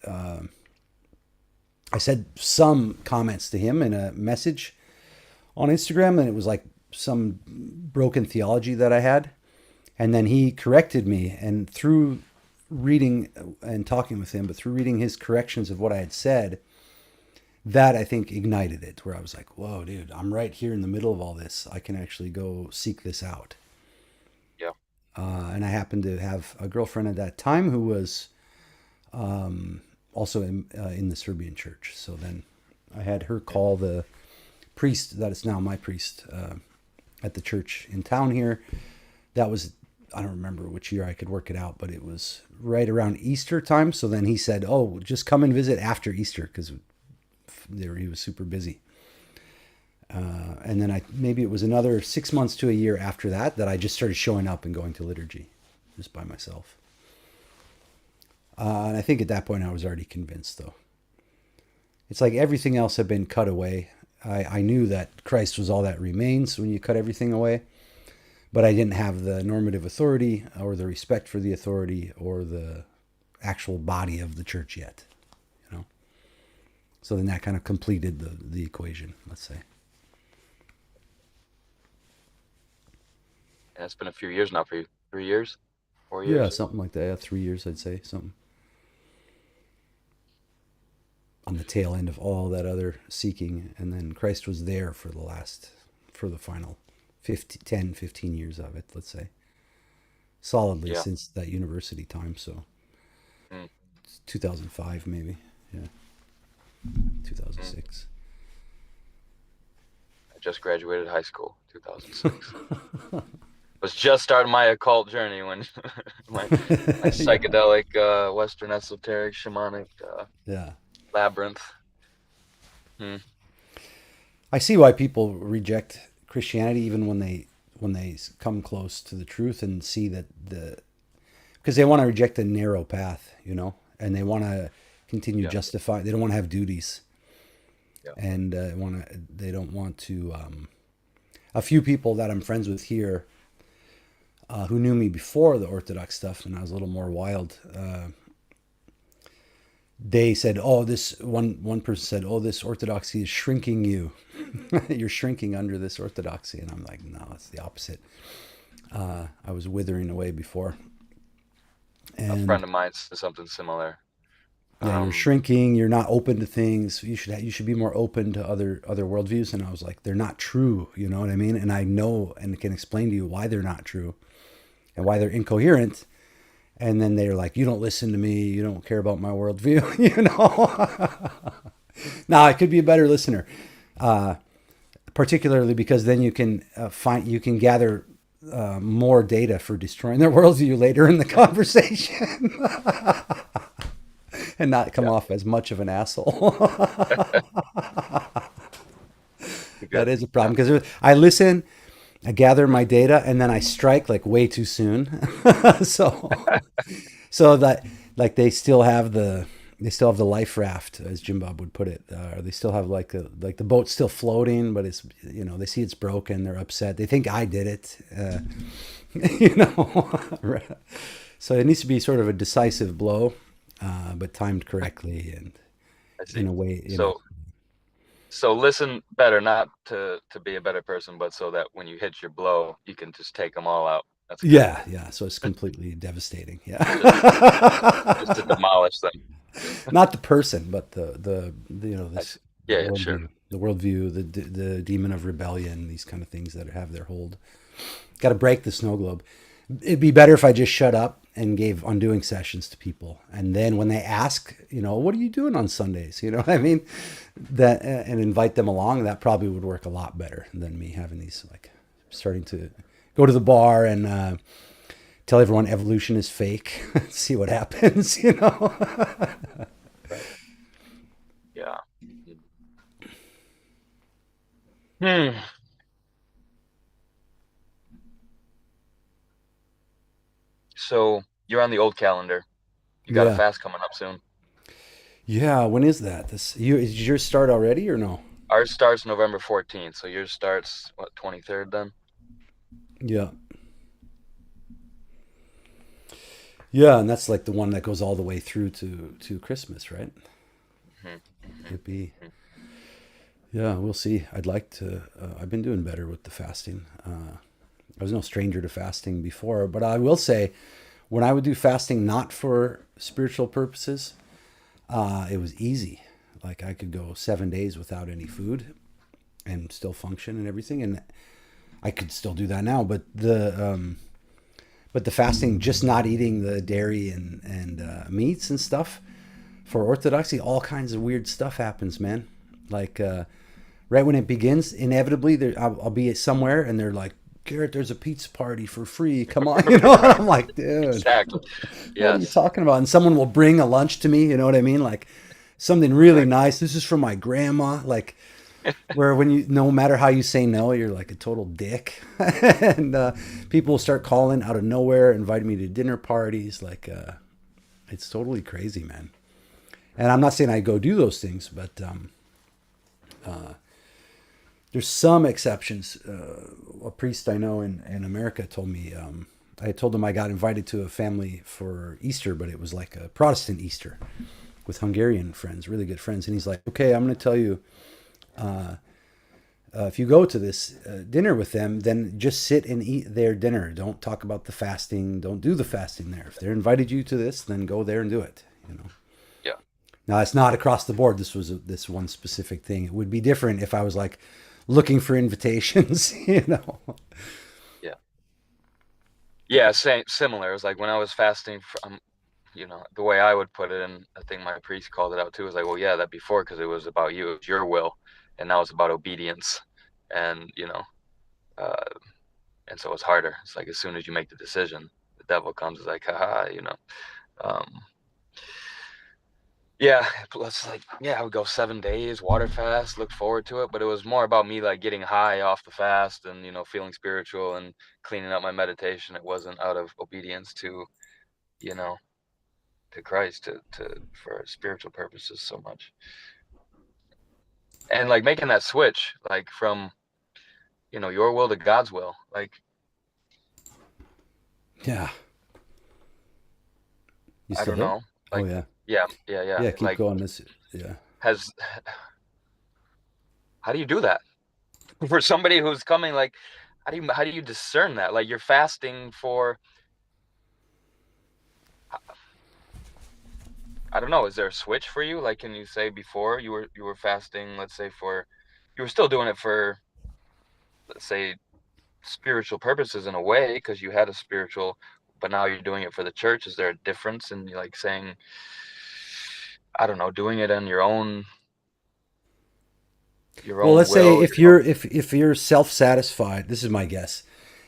I said some comments to him in a message on Instagram, and it was like some broken theology that I had. And then he corrected me, and through reading and talking with him, but through reading his corrections of what I had said, that I think ignited it, where I was like, whoa, dude, I'm right here in the middle of all this. I can actually go seek this out. Yeah. And I happened to have a girlfriend at that time who was also in the Serbian church. So then I had her call the priest that is now my priest at the church in town here. That was, I don't remember which year, I could work it out, but it was right around Easter time. So then he said, oh, just come and visit after Easter, because he was super busy. And then maybe it was another 6 months to a year after that I just started showing up and going to liturgy just by myself. And I think at that point I was already convinced, though. It's like everything else had been cut away. I knew that Christ was all that remains when you cut everything away, but I didn't have the normative authority or the respect for the authority or the actual body of the church yet. So then that kind of completed the equation, let's say. Yeah, it's been a few years now for you. 3 years? 4 Yeah, years? something like that. Yeah, 3 years, I'd say, something. On the tail end of all that other seeking. And then Christ was there for the final 10, 15 years of it, let's say. Solidly Yeah. since that university time, so Mm. 2005 maybe, yeah. Mm. 2006. I just graduated high school, 2006. Was just starting my occult journey when my psychedelic, Western esoteric, shamanic Yeah. labyrinth. Hmm. I see why people reject Christianity even when they come close to the truth and see that because they want to reject a narrow path, and they want to continue Yeah. justify. They don't want to have duties, Yeah. and they don't want to. A few people that I'm friends with here, who knew me before the Orthodox stuff, and I was a little more wild. They said, "Oh, this one person said, oh, this Orthodoxy is shrinking you. You're shrinking under this Orthodoxy." And I'm like, no, it's the opposite. I was withering away before. A And friend of mine said something similar. yeah, you're Um, shrinking. You're not open to things. You should be more open to other worldviews. And I was like, they're not true. You know what I mean? And I know and can explain to you why they're not true and why they're incoherent. And then they're like, you don't listen to me. You don't care about my worldview. Now, I could be a better listener, particularly because then you can gather more data for destroying their worldview later in the conversation. And not come yeah. off as much of an asshole. That Good. is a Yeah. problem because I listen, I gather my data, and then I strike like way too soon. so, so that like they still have the They still have the life raft, as Jim Bob would put it. They still have like the boat's still floating, but it's, you know, they see it's broken. They're upset. They think I did it. You know, so it needs to be sort of a decisive blow, but timed correctly and I in see. a way, you know. So listen better, not to be a better person, but so that when you hit your blow, you can just take them all out. That's good. Yeah, yeah. So it's completely devastating. Just just to Yeah. demolish them. Not the person, but the you know, I this see. Yeah, yeah, sure. the worldview, the demon of rebellion, these kind of things that have their hold. Got to break the snow globe. It'd be better if I just shut up and gave undoing sessions to people, and then when they ask, you know, what are you doing on Sundays? You know what I mean? That and invite them along. That probably would work a lot better than me having these like starting to go to the bar and tell everyone evolution is fake. See what happens. You know. Right. Yeah. Hmm. So you're on the old calendar. You got a Yeah. fast coming up soon. Yeah, when is that? This you is yours start already or no? Ours starts November 14th, so yours starts what, 23rd then? Yeah. Yeah, and that's like the one that goes all the way through to Christmas, right? Hmm. Hmm. It'd be yeah, we'll see. I'd like to I've been doing better with the fasting. I was no stranger to fasting before, but I will say when I would do fasting not for spiritual purposes, it was easy. Like I could go 7 days without any food and still function and everything, and I could still do that now. But the fasting, just not eating the dairy and meats and stuff for Orthodoxy, all kinds of weird stuff happens, man. Like right when it begins, inevitably I'll be somewhere and they're like, Garrett, there's a pizza party for free. Come on, you know. Right. I'm like, dude, Exactly. what are you Yes. talking about? And someone will bring a lunch to me. You know what I mean? Like something really Exactly. nice. This is from my grandma. Like where when you no matter how you say no, you're like a total dick, and people will start calling out of nowhere, inviting me to dinner parties. Like it's totally crazy, man. And I'm not saying I go do those things, but there's some exceptions. A priest I know in America told me, I told him I got invited to a family for Easter, but it was like a Protestant Easter with Hungarian friends, really good friends. And he's like, okay, I'm going to tell you, if you go to this dinner with them, then just sit and eat their dinner. Don't talk about the fasting. Don't do the fasting there. If they're invited you to this, then go there and do it. You know. Yeah. Now it's not across the board. This was this one specific thing. It would be different if I was like looking for invitations. You know. Yeah. Yeah, same similar. It was like when I was fasting from, the way I would put it, and I think my priest called it out too, was like, well, yeah, that before, because it was about you, it was your will, and now it's about obedience. And, uh, and so it's harder. It's like as soon as you make the decision, the devil comes, is like, haha. Um, yeah, plus like, yeah, I would go 7 days, water fast, look forward to it, but it was more about me like getting high off the fast and, feeling spiritual and cleaning up my meditation. It wasn't out of obedience you know, to Christ, to for spiritual purposes so much. And like making that switch, like from, your will to God's will. Like, Yeah. You I still don't there? know. Oh Like, yeah. yeah, yeah, yeah. Yeah. Keep Like, going. This. Yeah. has how do you do that? For somebody who's coming, like, how do you discern that? Like, you're fasting for, I don't know, is there a switch for you? Like, can you say before you were fasting, let's say for, you were still doing it for, let's say, spiritual purposes in a way, because you had a spiritual, but now you're doing it for the church. Is there a difference in like saying, I don't know, doing it on your Well, own let's say will, if your own, if you're self satisfied, this is my guess.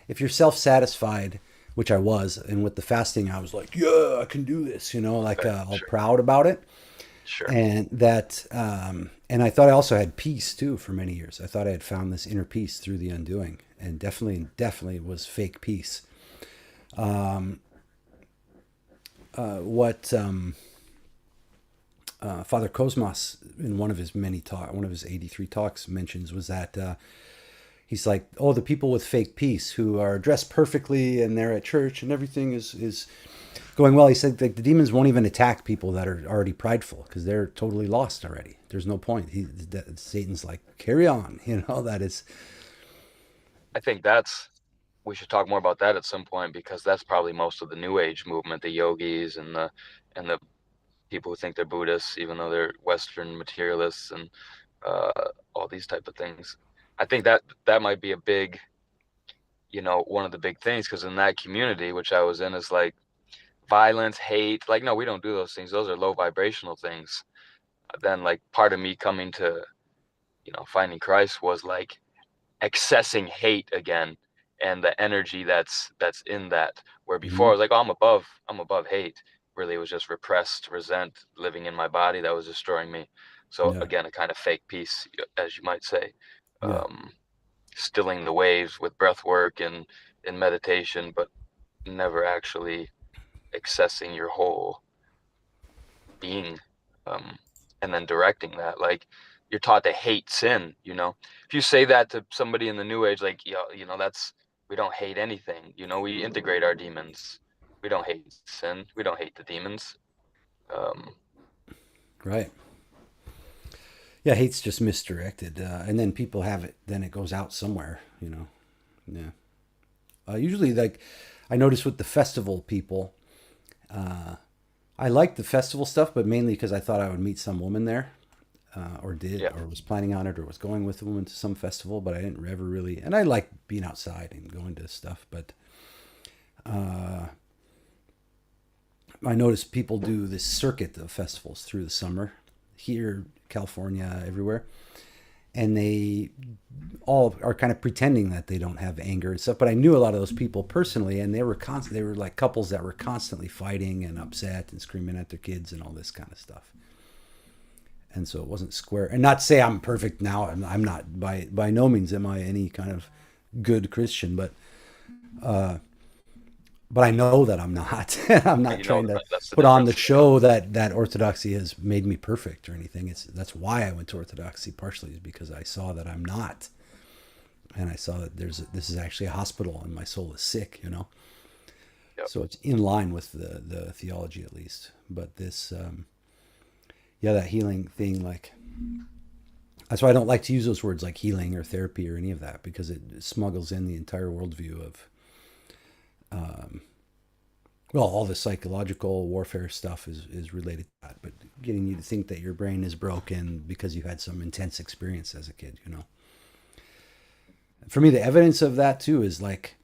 If you're self satisfied, which I was, and with the fasting, I was like, yeah, I can do this. You know, like okay, all sure, proud about it, sure. and that, and I thought I also had peace too for many years. I thought I had found this inner peace through the undoing, and definitely was fake peace. What Father Cosmas, in one of his 83 talks, mentions was that he's like, oh, the people with fake peace who are dressed perfectly and they're at church and everything is going well. He said like the demons won't even attack people that are already prideful because they're totally lost already. There's no point. Satan's like, carry on, that is. I think we should talk more about that at some point, because that's probably most of the New Age movement, the yogis and the people who think they're Buddhists, even though they're Western materialists and uh, all these type of things. I think that might be a big, one of the big things, because in that community, which I was in, is like violence, hate. Like, no, we don't do those things. Those are low vibrational things. Then, like, part of me coming to, finding Christ was like accessing hate again, and the energy that's in that. Where before I Mhm. was like, oh, I'm above hate. Really, it was just repressed resent living in my body that was destroying me. So Yeah, again, a kind of fake peace, as you might say. yeah, um Stilling the waves with breath work and in meditation, but never actually accessing your whole being, um and then directing that. Like, you're taught to hate sin. If you say that to somebody in the New Age, like, that's, we don't hate anything. We integrate our demons. We don't hate sin. We don't hate the demons. um right. Yeah, hate's just misdirected, and then people have it. Then it goes out somewhere. Yeah. Usually, like I noticed with the festival people, I liked the festival stuff, but mainly because I thought I would meet some woman there, or did, yeah. or was planning on it, or was going with a woman to some festival. But I didn't ever really, and I like being outside and going to stuff. But I noticed people do this circuit of festivals through the summer, here, California, everywhere, and they all are kind of pretending that they don't have anger and stuff. But I knew a lot of those people personally, and they were like couples that were constantly fighting and upset and screaming at their kids and all this kind of stuff. And so it wasn't square. And not to say I'm perfect now. I'm not, by no means am I any kind of good Christian, but I know that I'm not. I'm And not trying to that's the put on the difference. show that Orthodoxy has made me perfect or anything. That's why I went to Orthodoxy, partially is because I saw that I'm not, and I saw that this is actually a hospital and my soul is sick. Yep. So it's in line with the theology at least. But this, yeah, that healing thing, like that's why I don't like to use those words like healing or therapy or any of that, because it smuggles in the entire worldview of well, all the psychological warfare stuff is related to that, but getting you to think that your brain is broken because you had some intense experience as a kid. For me, the evidence of that too is like,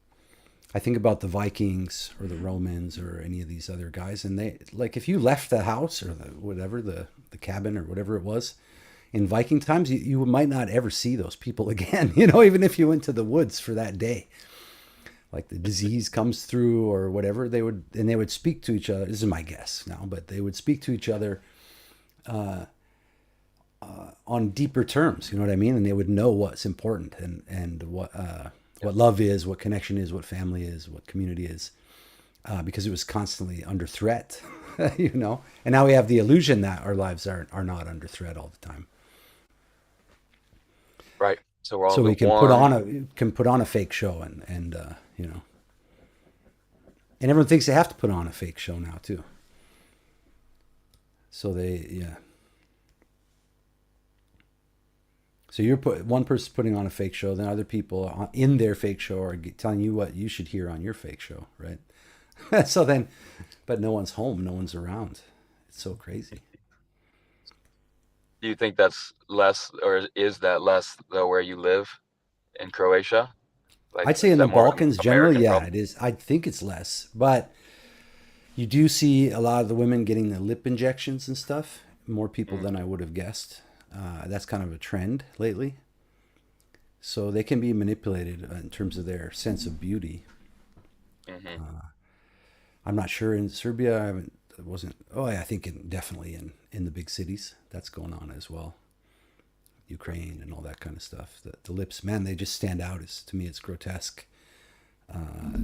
I think about the Vikings or the Romans or any of these other guys, and they like if you left the house or the cabin or whatever it was in Viking times, you might not ever see those people again. Even if you went to the woods for that day, like the disease comes through or whatever, they would speak to each other. This is my guess now, but they would speak to each other on deeper terms. You know what I mean? And they would know what's important and what love is, what connection is, what family is, what community is, because it was constantly under threat. And now we have the illusion that our lives are not under threat all the time. Right. So we're all So we can warm. put on a fake show and and everyone thinks they have to put on a fake show now too. So yeah. So one person's putting on a fake show, then other people in their fake show are telling you what you should hear on your fake show, right? So then, but no one's home, no one's around. It's so crazy. Do you think that's less, or is that less though where you live in Croatia? Like, I'd say is in the that more Balkans generally, American yeah, problem? it is. I think it's less, but you do see a lot of the women getting the lip injections and stuff. More people Mm, than I would have guessed. That's kind of a trend lately. So they can be manipulated in terms of their sense of beauty. hmm. I'm not sure in Serbia. I haven't. It wasn't. Oh, yeah, I think definitely in the big cities that's going on as well. Ukraine and all that kind of stuff. The lips, man, they just stand out. To me, it's grotesque,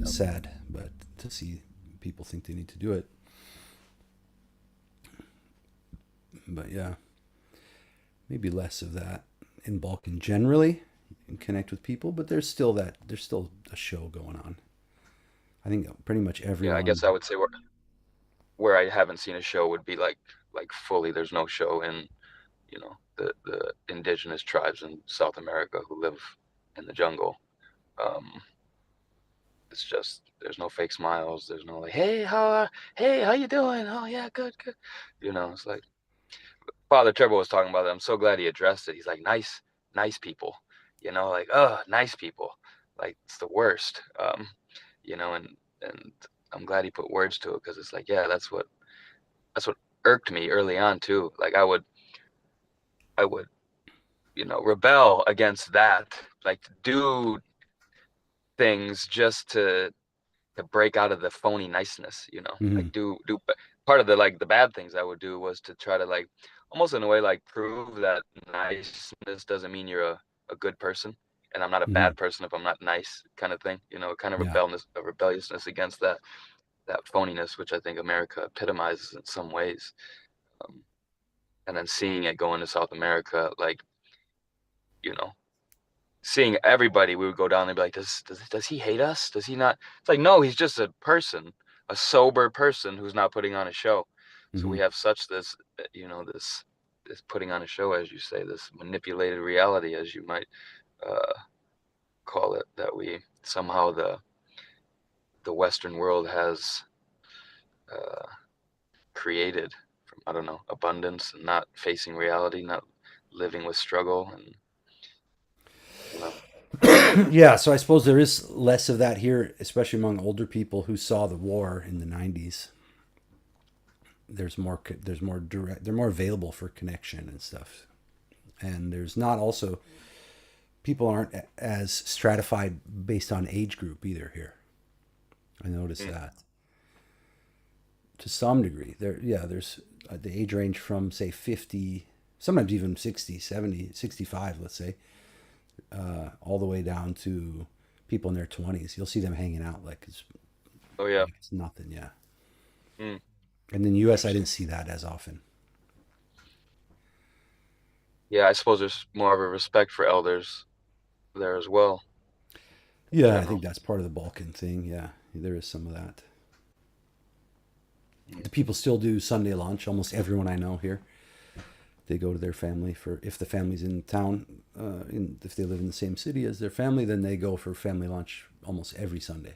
sad, but to see people think they need to do it. But yeah, maybe less of that in Balkan generally. You can connect with people, but there's still that. There's still a show going on. I think pretty much Yeah, I everyone. guess I would say where I haven't seen a show would be like fully there's no show in, the indigenous tribes in South America who live in the jungle. Um, it's just there's no fake smiles. There's no like, hey, how you doing? Oh yeah, good, good. It's like Father Turbo was talking about that. I'm so glad he addressed it. He's like, nice people. Like, oh, nice people. Like it's the worst. And I'm glad he put words to it because it's like, yeah, that's what irked me early on too. Like I would, rebel against that. Like do things just to break out of the phony niceness, like Mhm. do part of the bad things I would do was to try to like almost in a way like prove that niceness doesn't mean you're a good person and I'm not a Mhm. bad person if I'm not nice kind of thing, kind of Yeah. rebelliousness against that phoniness, which I think America epitomizes in some ways. Um, and then seeing it go into South America, like, you know, seeing everybody, we would go down and be like, does he hate us? Does he not? It's like, no, he's just a person, a sober person who's not putting on a show. So Mhm. we have such this, this putting on a show, as you say, this manipulated reality, as you might uh, call it, that we somehow the Western world has uh, created from, I don't know, abundance and not facing reality, not living with struggle, and you know, Yeah, so I suppose there is less of that here, especially among older people who saw the war in the '90s. There's more. There's more direct. They're more available for connection and stuff. And there's not also people aren't as stratified based on age group either here. I noticed mm, that to some degree. There's the age range from say 50, sometimes even 60, 70, 65, let's say, all the way down to people in their 20s. You'll see them hanging out oh yeah, like it's nothing. Yeah. mm, And in the US, I didn't interesting. see that as often. Yeah, I suppose there's more of a respect for elders there as well in Yeah, I general. think that's part of the Balkan thing. Yeah, there is some of that. Mm. The people still do Sunday lunch. Almost everyone I know here, they go to their family for if the family's in town, if they live in the same city as their family, then they go for family lunch almost every Sunday.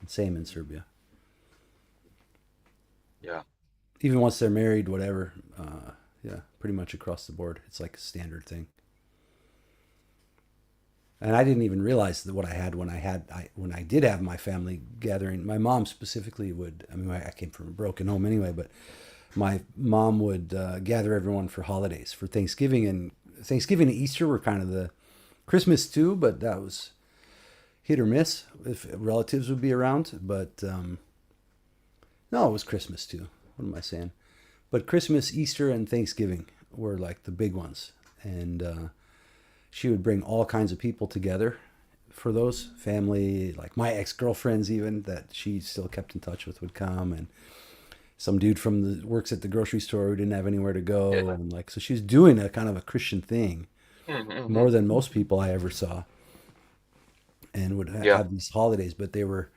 Same in Serbia. Yeah. Even once they're married, whatever. Yeah, pretty much across the board, it's like a standard thing. And I didn't even realize that what I had when I did have my family gathering. My mom specifically would. I mean, I came from a broken home anyway, but my mom would gather everyone for holidays for Thanksgiving, and Thanksgiving and Easter were kind of the Christmas too, but that was hit or miss if relatives would be around. But no, it was Christmas too. What am I saying? But Christmas, Easter, and Thanksgiving were like the big ones, and she would bring all kinds of people together for those family, like my ex girlfriends even that she still kept in touch with would come, and some dude from the works at the grocery store who didn't have anywhere to go, Yeah. and like so she's doing a kind of a Christian thing Mm-hmm. more than most people I ever saw, and would Yeah, have these holidays, but they were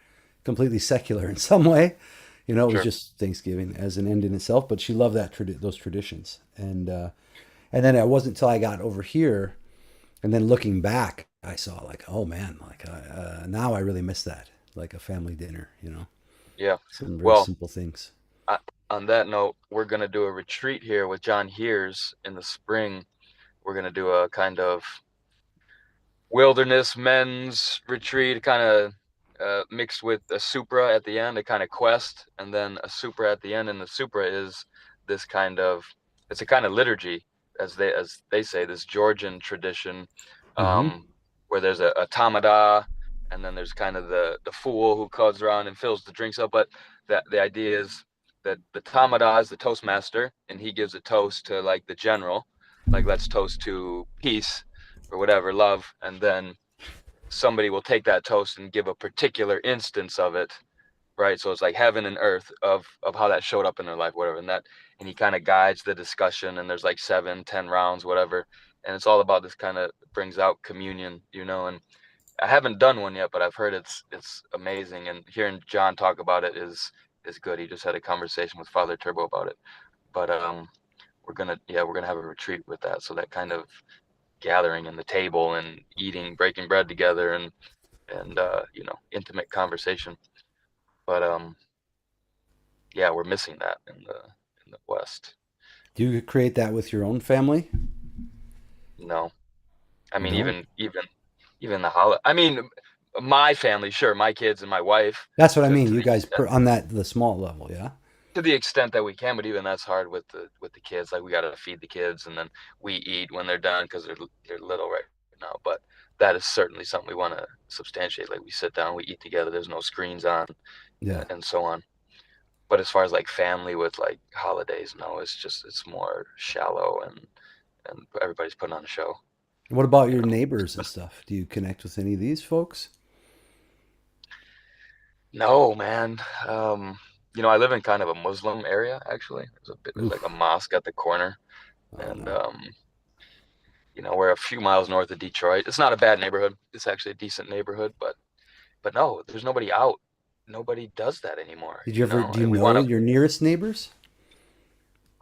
completely secular in some way. You know, it was sure. just Thanksgiving as an end in itself, but she loved those traditions, and then it wasn't until I got over here, and then looking back, I saw like, oh man, like now I really miss that, like a family dinner. You know, Yeah. some very Well, simple things. I, on that note, we're gonna do a retreat here with John Heers in the spring. We're gonna do a kind of wilderness men's retreat, kind of mixed with a supra at the end, a kind of quest, and then a supra at the end. And the supra is this kind of it's a kind of liturgy, as they say, this Georgian tradition, Mm-hmm. um, where there's a tamada, and then there's kind of the fool who comes around and fills the drinks up. But the idea is that the tamada is the toastmaster, and he gives a toast to like the general, like let's toast to peace or whatever, love, and then somebody will take that toast and give a particular instance of it, right? So it's like heaven and earth of how that showed up in their life, whatever. And he kind of guides the discussion, and there's like 7, 10 rounds, whatever. And it's all about this kind of brings out communion, and I haven't done one yet, but I've heard it's amazing. And hearing John talk about it is good. He just had a conversation with Father Turbo about it. But we're gonna have a retreat with that. So that kind of gathering and the table and eating, breaking bread together and intimate conversation. But yeah, we're missing that in the West. Do you create that with your own family? No, I You mean don't? even the holiday. I mean, my family, sure, my kids and my wife, That's what I to mean. to You the guys extent on that the small level, yeah. to the extent that we can, but even that's hard with the kids. Like we got to feed the kids, and then we eat when they're done because they're little right now. But that is certainly something we want to substantiate. Like we sit down, we eat together. There's no screens on, Yeah. and so on. But as far as like family with like holidays, no, it's more shallow and everybody's putting on a show, What about you your know. neighbors and stuff? Do you connect with any of these folks? No, man. I live in kind of a Muslim area actually. There's like a Oof. mosque at the corner, Oh and no. we're a few miles north of Detroit. It's not a bad neighborhood. It's actually a decent neighborhood, but no, there's nobody out. Nobody does that anymore, Did you ever do you and we want know to. your nearest neighbors?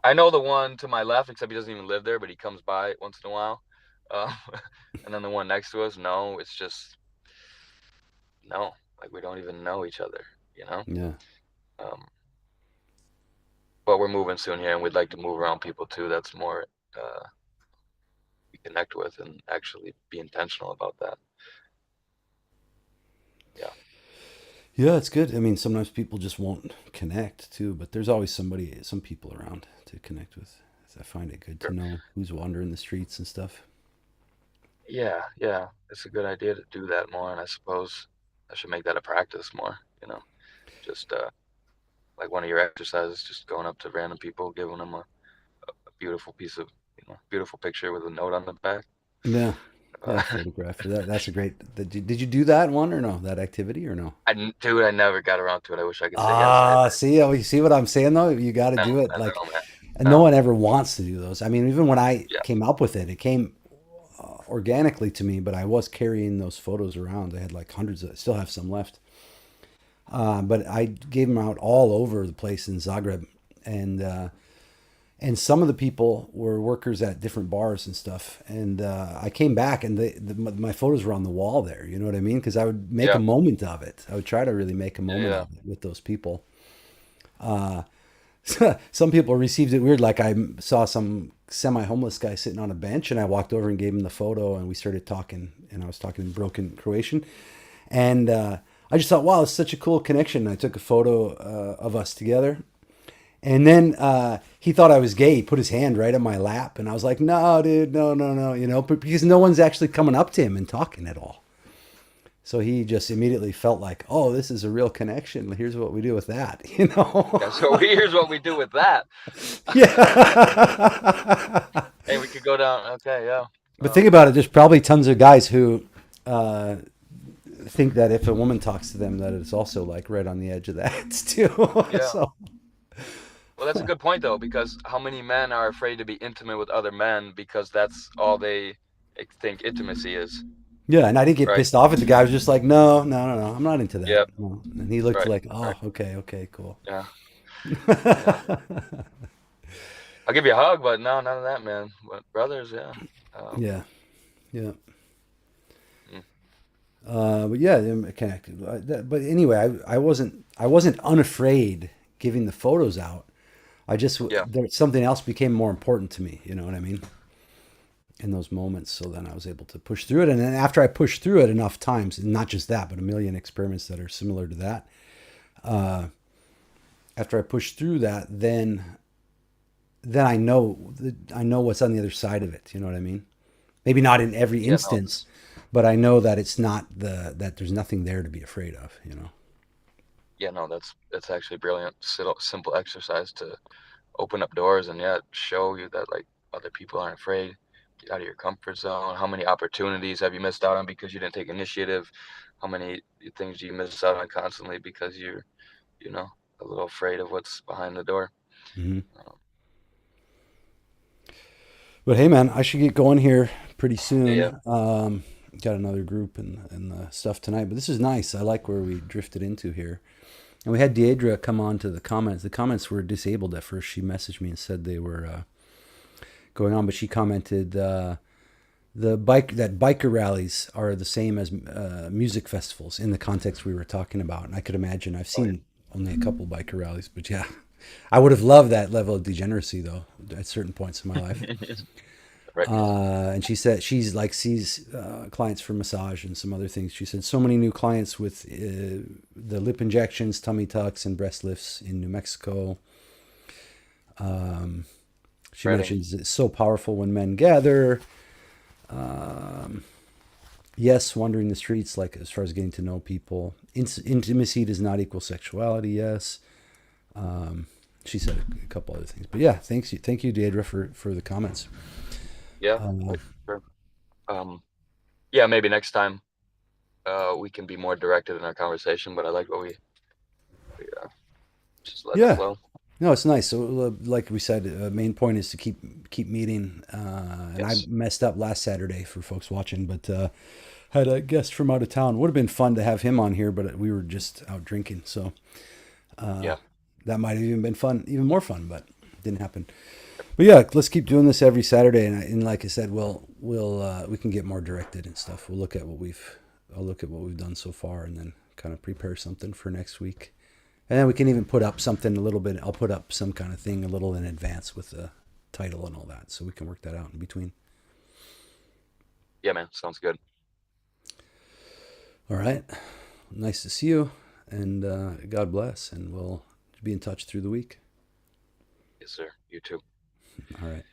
I know the one to my left, except he doesn't even live there, but he comes by once in a while. Um, and then the one next to us, no, it's just no, like we don't even know each other, you know. Yeah. Um, but we're moving soon here, and we'd like to move around people too. That's more we connect with and actually be intentional about that. Yeah, Yeah, it's good. I mean, sometimes people just won't connect too, but there's always some people around to connect with. I find it good to sure. know who's wandering the streets and stuff. Yeah, yeah. It's a good idea to do that more, and I suppose I should make that a practice more. Just like one of your exercises, just going up to random people, giving them a beautiful piece of, beautiful picture with a note on the back. Yeah. Uh, Yeah, photograph. That's a great. Did you do that one or no? That activity or no? dude, I never got around to it. I wish I could say yes. Ah, see, you see what I'm saying though? You got to I do it. know, Like, man. and no No, one ever wants to do those. I mean, even when I yeah, came up with it, it came organically to me, but I was carrying those photos around. I had like hundreds. I still have some left. But I gave them out all over the place in Zagreb, and uh, and some of the people were workers at different bars and stuff. And I came back, and my photos were on the wall there. You know what I mean? Because I would make a yeah, moment of it. I would try to really make a yeah, moment yeah. of it with those people. Some people received it weird. Like I saw some semi-homeless guy sitting on a bench, and I walked over and gave him the photo, and we started talking. And I was talking in broken Croatian, and I just thought, wow, it's such a cool connection. I took a photo of us together, and then he thought I was gay. He put his hand right on my lap, and I was like, no, dude, no, no, no, but because no one's actually coming up to him and talking at all. So he just immediately felt like, oh, this is a real connection. Here's what we do with that, Yeah, so here's what we do with that. Yeah. Hey, we could go down. Okay, yeah. But think about it. There's probably tons of guys who uh, think that if a woman talks to them, that it's also like right on the edge of that too. Yeah. So Well, that's a good point though, because how many men are afraid to be intimate with other men because that's all they think intimacy is, yeah, and I didn't get right? pissed off at the guy. I was just like, no, no, no, no, I'm not into that. Yep. No. And he looked Right. like, oh, Right. okay, okay, cool. Yeah. Yeah. I'll give you a hug, but no, none of that, man. But brothers, yeah. Um, Yeah, yeah. mm, But yeah, I'm connected. But anyway, I wasn't unafraid giving the photos out. I just yeah. there something else became more important to me. You know what I mean? In those moments. So then I was able to push through it. And then after I pushed through it enough times, and not just that, but a million experiments that are similar to that. After I pushed through that, then I know what's on the other side of it. You know what I mean? Maybe not in every Yeah. No. instance, but I know that it's not that there's nothing there to be afraid of. Yeah. No. That's actually brilliant. Simple exercise to open up doors and yeah, show you that like other people aren't afraid. Get out of your comfort zone. How many opportunities have you missed out on because you didn't take initiative? How many things do you miss out on constantly because you're you know, a little afraid of what's behind the door. Hmm. Um, But hey, man, I should get going here pretty yeah, soon. Got another group and stuff tonight, but this is nice. I like where we drifted into here. And we had Deidre come on to the comments. The comments were disabled at first. She messaged me and said they were going on, but she commented that biker rallies are the same as music festivals in the context we were talking about. And I could imagine. I've oh, seen only a couple biker rallies, but yeah, I would have loved that level of degeneracy though at certain points in my life. yeah. Right. And she said she's like sees clients for massage and some other things. She said so many new clients with the lip injections, tummy tucks, and breast lifts in New Mexico. Um, she Spreading. mentions it's so powerful when men gather. Um, yes, wandering the streets, like as far as getting to know people. Intimacy does not equal sexuality. Yes. Um, she said a couple other things, but yeah, thank you, Deidre, for the comments. Yeah. Uh, Sure. Um, yeah, maybe next time we can be more directed in our conversation, but I like what we just let it yeah, flow. no, it's nice. So, like we said, main point is to keep meeting. And I Yes. messed up last Saturday for folks watching, but had a guest from out of town. Would have been fun to have him on here, but we were just out drinking, so Yeah. that might have even been fun, even more fun, but didn't happen. But yeah, let's keep doing this every Saturday, and like I said, we can get more directed and stuff. I'll look at what we've done so far, and then kind of prepare something for next week. And then we can even put up something a little bit. I'll put up some kind of thing a little in advance with the title and all that, so we can work that out in between. Yeah, man. Sounds good. All right. Nice to see you, and God bless, and we'll be in touch through the week. Yes, sir. You too. All right.